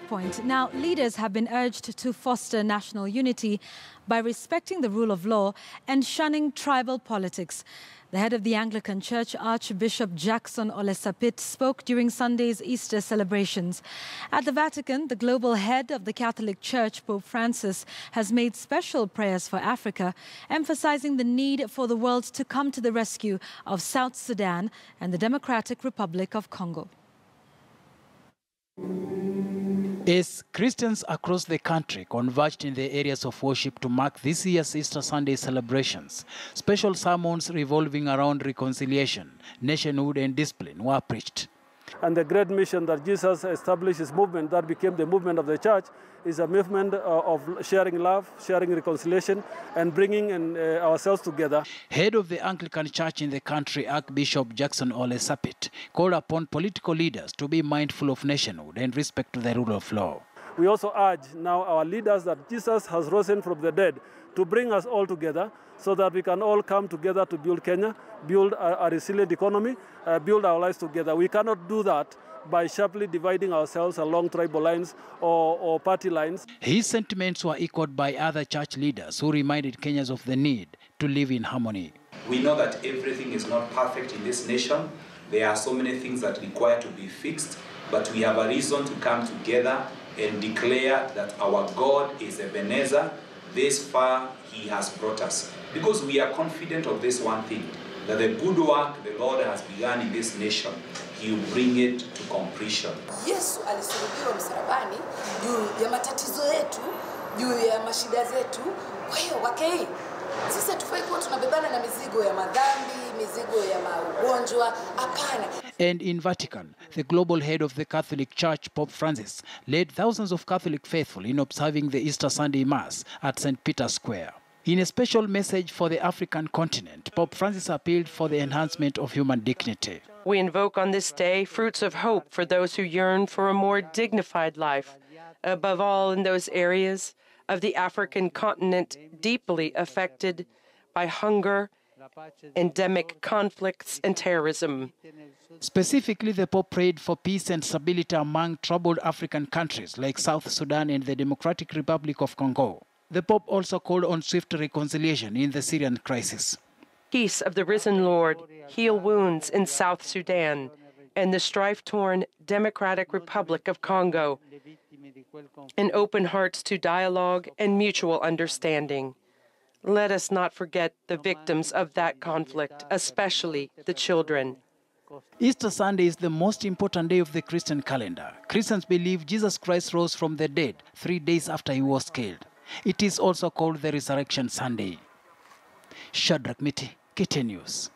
point. Now, leaders have been urged to foster national unity by respecting the rule of law and shunning tribal politics. The head of the Anglican Church, Archbishop Jackson Ole Sapit, spoke during Sunday's Easter celebrations. At the Vatican, the global head of the Catholic Church, Pope Francis, has made special prayers for Africa, emphasizing the need for the world to come to the rescue of South Sudan and the Democratic Republic of Congo. As Christians across the country converged in the areas of worship to mark this year's Easter Sunday celebrations, special sermons revolving around reconciliation, nationhood and discipline were preached. And the great mission that Jesus established, his movement that became the movement of the church, is a movement of sharing love, sharing reconciliation, and bringing ourselves together. Head of the Anglican Church in the country, Archbishop Jackson Ole Sapit, called upon political leaders to be mindful of nationhood and respect to the rule of law. We also urge now our leaders that Jesus has risen from the dead to bring us all together so that we can all come together to build Kenya, build a resilient economy, build our lives together. We cannot do that by sharply dividing ourselves along tribal lines or party lines. His sentiments were echoed by other church leaders who reminded Kenyans of the need to live in harmony. We know that everything is not perfect in this nation. There are so many things that require to be fixed, but we have a reason to come together and declare that our God is Ebenezer. This far he has brought us. Because we are confident of this one thing, that the good work the Lord has begun in this nation, he will bring it to completion. Yesu alisulubiwa msalabani juu ya matatizo yetu, juu ya mashida zetu. Kwa hiyo wakati sisi tufai kuwa tunabebana na mizigo ya madhambi, mizigo ya magonjwa, hapana. And in Vatican, the global head of the Catholic Church, Pope Francis, led thousands of Catholic faithful in observing the Easter Sunday Mass at St. Peter's Square. In a special message for the African continent, Pope Francis appealed for the enhancement of human dignity. We invoke on this day fruits of hope for those who yearn for a more dignified life, above all in those areas of the African continent deeply affected by hunger, endemic conflicts, and terrorism. Specifically, the Pope prayed for peace and stability among troubled African countries like South Sudan and the Democratic Republic of Congo. The Pope also called on swift reconciliation in the Syrian crisis. Peace of the risen Lord, heal wounds in South Sudan and the strife-torn Democratic Republic of Congo, and open hearts to dialogue and mutual understanding. Let us not forget the victims of that conflict, especially the children. Easter Sunday is the most important day of the Christian calendar. Christians believe Jesus Christ rose from the dead 3 days after he was killed. It is also called the Resurrection Sunday. Shadrach Miti, KTN News.